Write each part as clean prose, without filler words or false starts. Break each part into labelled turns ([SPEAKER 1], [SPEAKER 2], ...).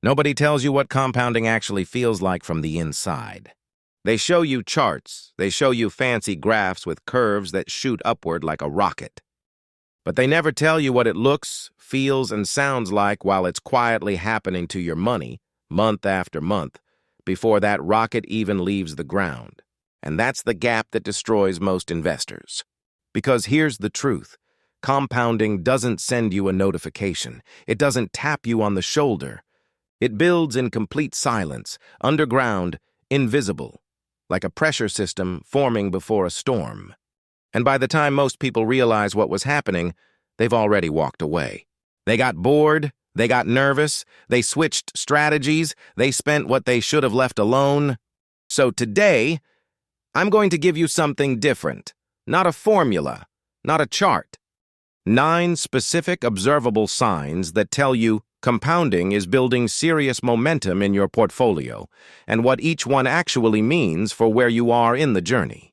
[SPEAKER 1] Nobody tells you what compounding actually feels like from the inside. They show you charts, they show you fancy graphs with curves that shoot upward like a rocket. But they never tell you what it looks, feels, and sounds like while it's quietly happening to your money, month after month, before that rocket even leaves the ground. And that's the gap that destroys most investors. Because here's the truth. Compounding doesn't send you a notification. It doesn't tap you on the shoulder. It builds in complete silence, underground, invisible, like a pressure system forming before a storm. And by the time most people realize what was happening, they've already walked away. They got bored, they got nervous, they switched strategies, they spent what they should have left alone. So today, I'm going to give you something different. Not a formula, not a chart. 9 specific observable signs that tell you compounding is building serious momentum in your portfolio, and what each one actually means for where you are in the journey.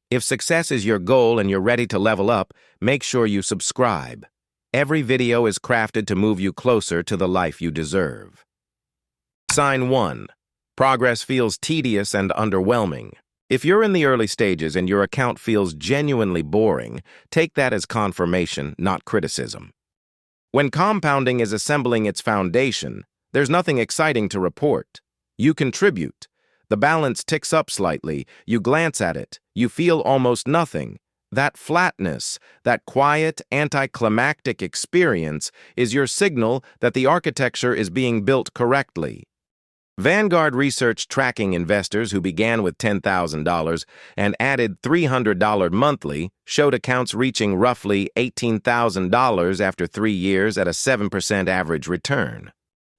[SPEAKER 1] If success is your goal and you're ready to level up, make sure you subscribe. Every video is crafted to move you closer to the life you deserve. Sign 1. Progress feels tedious and underwhelming. If you're in the early stages and your account feels genuinely boring, take that as confirmation, not criticism. When compounding is assembling its foundation, there's nothing exciting to report. You contribute. The balance ticks up slightly. You glance at it. You feel almost nothing. That flatness, that quiet, anticlimactic experience is your signal that the architecture is being built correctly. Vanguard research tracking investors who began with $10,000 and added $300 monthly showed accounts reaching roughly $18,000 after 3 years at a 7% average return.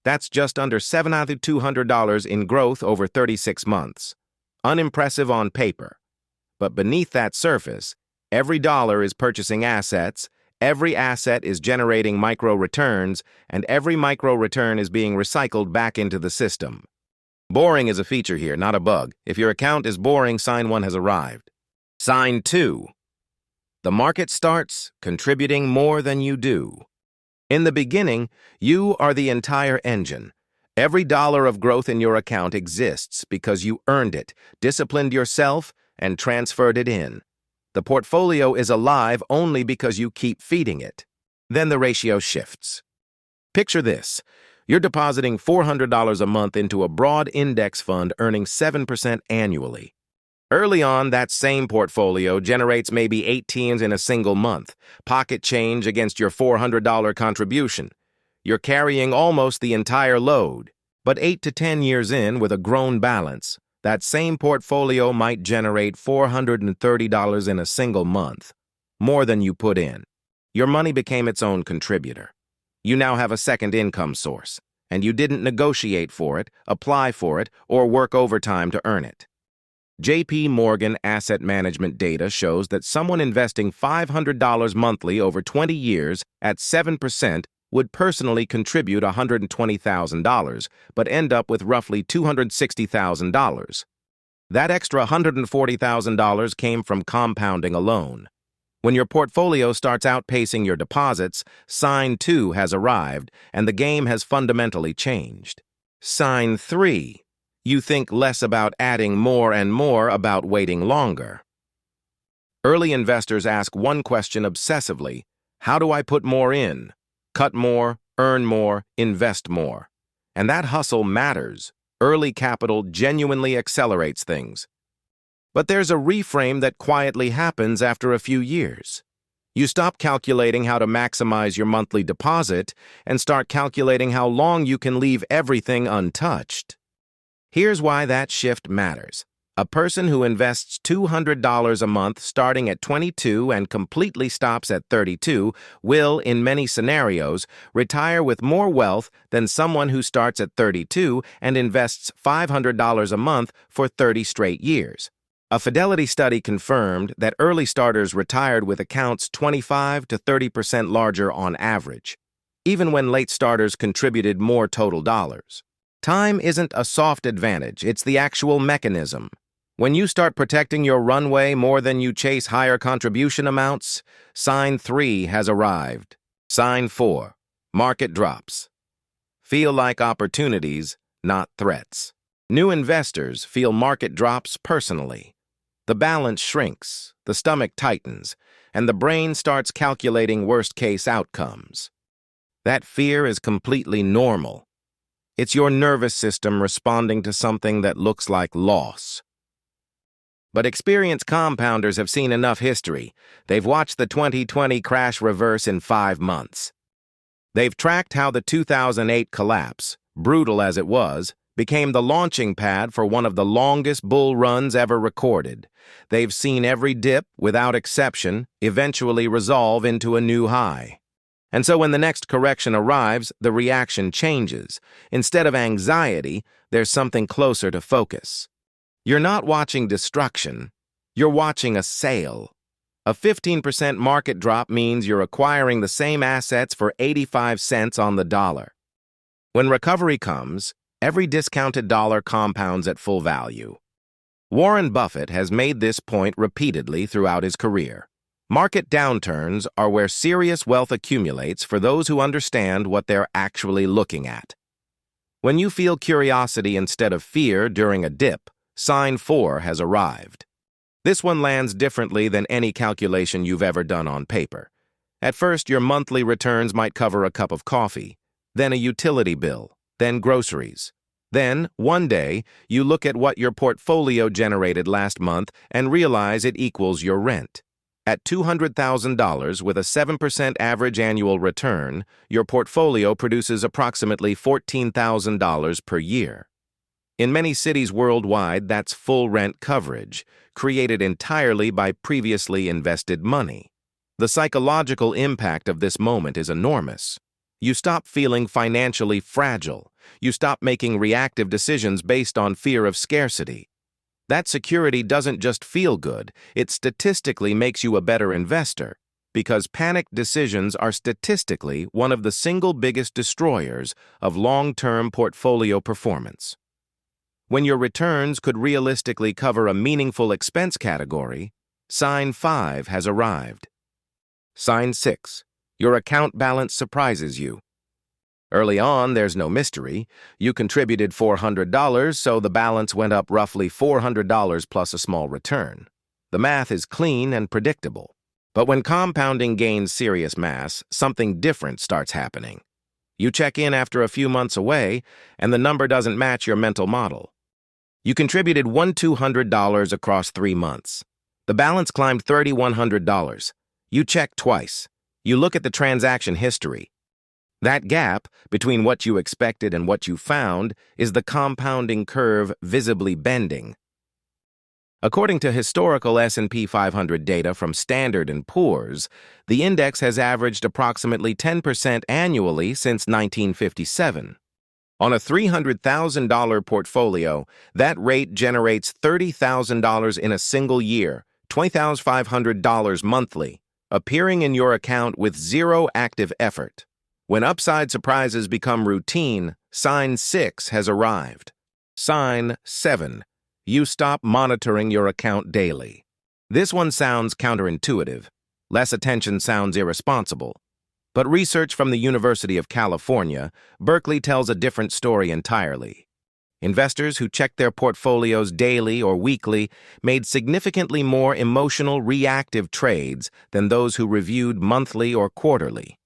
[SPEAKER 1] That's just under $7,200 in growth over 36 months. Unimpressive on paper. But beneath that surface, every dollar is purchasing assets, every asset is generating micro returns, and every micro return is being recycled back into the system. Boring is a feature here, not a bug. If your account is boring, sign 1 has arrived. Sign 2. The market starts contributing more than you do. In the beginning, you are the entire engine. Every dollar of growth in your account exists because you earned it, disciplined yourself, and transferred it in. The portfolio is alive only because you keep feeding it. Then the ratio shifts. Picture this. You're depositing $400 a month into a broad index fund earning 7% annually. Early on, that same portfolio generates maybe 18s in a single month, pocket change against your $400 contribution. You're carrying almost the entire load. But 8 to 10 years in, with a grown balance, that same portfolio might generate $430 in a single month, more than you put in. Your money became its own contributor. You now have a second income source, and you didn't negotiate for it, apply for it, or work overtime to earn it. J.P. Morgan Asset Management data shows that someone investing $500 monthly over 20 years at 7% would personally contribute $120,000, but end up with roughly $260,000. That extra $140,000 came from compounding alone. When your portfolio starts outpacing your deposits, sign 2 has arrived, and the game has fundamentally changed. Sign 3. You think less about adding more and more about waiting longer. Early investors ask one question obsessively: how do I put more in? Cut more, earn more, invest more. And that hustle matters. Early capital genuinely accelerates things. But there's a reframe that quietly happens after a few years. You stop calculating how to maximize your monthly deposit and start calculating how long you can leave everything untouched. Here's why that shift matters. A person who invests $200 a month starting at 22 and completely stops at 32 will, in many scenarios, retire with more wealth than someone who starts at 32 and invests $500 a month for 30 straight years. A Fidelity study confirmed that early starters retired with accounts 25 to 30% larger on average, even when late starters contributed more total dollars. Time isn't a soft advantage, it's the actual mechanism. When you start protecting your runway more than you chase higher contribution amounts, sign 3 has arrived. Sign 4. Market drops. feel like opportunities, not threats. New investors feel market drops personally. The balance shrinks, the stomach tightens, and the brain starts calculating worst-case outcomes. That fear is completely normal. It's your nervous system responding to something that looks like loss. But experienced compounders have seen enough history. They've watched the 2020 crash reverse in 5 months. They've tracked how the 2008 collapse, brutal as it was, became the launching pad for one of the longest bull runs ever recorded. They've seen every dip, without exception, eventually resolve into a new high. And so when the next correction arrives, the reaction changes. Instead of anxiety, there's something closer to focus. You're not watching destruction, you're watching a sale. A 15% market drop means you're acquiring the same assets for 85 cents on the dollar. When recovery comes, every discounted dollar compounds at full value. Warren Buffett has made this point repeatedly throughout his career. Market downturns are where serious wealth accumulates for those who understand what they're actually looking at. When you feel curiosity instead of fear during a dip, sign 4 has arrived. This one lands differently than any calculation you've ever done on paper. At first, your monthly returns might cover a cup of coffee, then a utility bill, then groceries. Then, one day, you look at what your portfolio generated last month and realize it equals your rent. At $200,000 with a 7% average annual return, your portfolio produces approximately $14,000 per year. In many cities worldwide, that's full rent coverage, created entirely by previously invested money. The psychological impact of this moment is enormous. You stop feeling financially fragile. You stop making reactive decisions based on fear of scarcity. That security doesn't just feel good, it statistically makes you a better investor, because panicked decisions are statistically one of the single biggest destroyers of long-term portfolio performance. When your returns could realistically cover a meaningful expense category, sign 5 has arrived. Sign 6. Your account balance surprises you. Early on, there's no mystery. You contributed $400, so the balance went up roughly $400 plus a small return. The math is clean and predictable. But when compounding gains serious mass, something different starts happening. You check in after a few months away, and the number doesn't match your mental model. You contributed $1,200 across 3 months. The balance climbed $3,100. You check twice. You look at the transaction history. That gap between what you expected and what you found is the compounding curve visibly bending. According to historical S&P 500 data from Standard & Poor's, the index has averaged approximately 10% annually since 1957. On a $300,000 portfolio, that rate generates $30,000 in a single year, $20,500 monthly, appearing in your account with zero active effort. When upside surprises become routine, sign 6 has arrived. Sign 7. You stop monitoring your account daily. This one sounds counterintuitive. Less attention sounds irresponsible. But research from the University of California, Berkeley tells a different story entirely. Investors who checked their portfolios daily or weekly made significantly more emotional reactive trades than those who reviewed monthly or quarterly.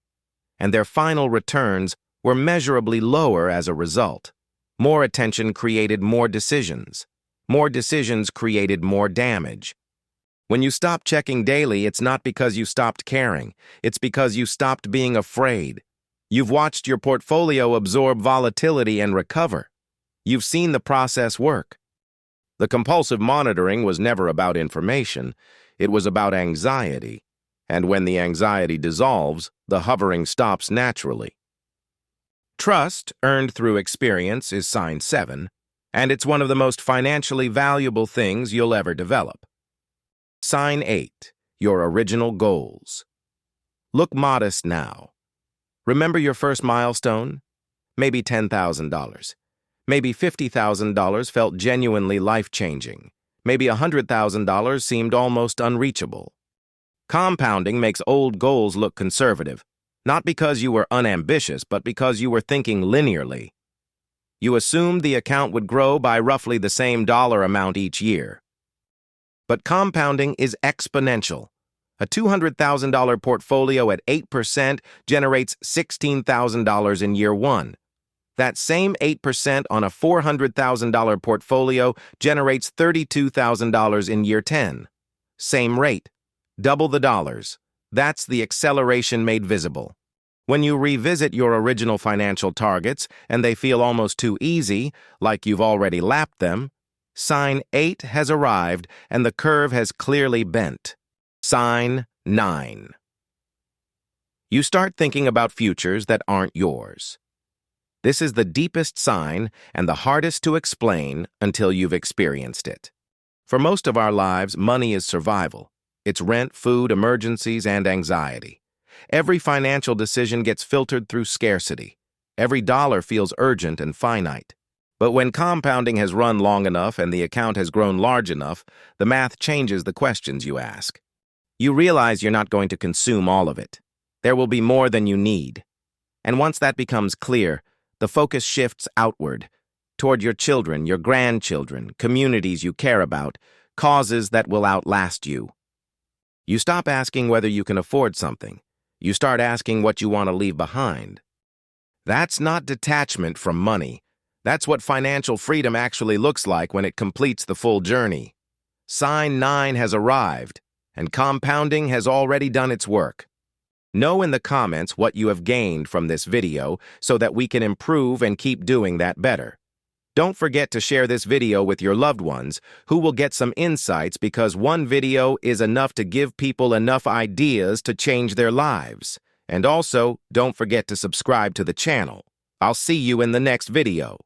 [SPEAKER 1] And their final returns were measurably lower as a result. More attention created more decisions. More decisions created more damage. When you stop checking daily, it's not because you stopped caring. It's because you stopped being afraid. You've watched your portfolio absorb volatility and recover. You've seen the process work. The compulsive monitoring was never about information. It was about anxiety. And when the anxiety dissolves, the hovering stops naturally. Trust, earned through experience, is sign 7, and it's one of the most financially valuable things you'll ever develop. Sign 8, your original goals. Look modest now. Remember your first milestone? Maybe $10,000. Maybe $50,000 felt genuinely life-changing. Maybe $100,000 seemed almost unreachable. Compounding makes old goals look conservative. Not because you were unambitious, but because you were thinking linearly. You assumed the account would grow by roughly the same dollar amount each year. But compounding is exponential. A $200,000 portfolio at 8% generates $16,000 in year one. That same 8% on a $400,000 portfolio generates $32,000 in year 10. Same rate. Double the dollars. That's the acceleration made visible. When you revisit your original financial targets and they feel almost too easy, like you've already lapped them, sign 8 has arrived and the curve has clearly bent. Sign 9. You start thinking about futures that aren't yours. This is the deepest sign and the hardest to explain until you've experienced it. For most of our lives, money is survival. It's rent, food, emergencies, and anxiety. Every financial decision gets filtered through scarcity. Every dollar feels urgent and finite. But when compounding has run long enough and the account has grown large enough, the math changes the questions you ask. You realize you're not going to consume all of it. There will be more than you need. And once that becomes clear, the focus shifts outward, toward your children, your grandchildren, communities you care about, causes that will outlast you. You stop asking whether you can afford something. You start asking what you want to leave behind. That's not detachment from money. That's what financial freedom actually looks like when it completes the full journey. Sign 9 has arrived, and compounding has already done its work. Know in the comments what you have gained from this video so that we can improve and keep doing that better. Don't forget to share this video with your loved ones who will get some insights, because one video is enough to give people enough ideas to change their lives. And also, don't forget to subscribe to the channel. I'll see you in the next video.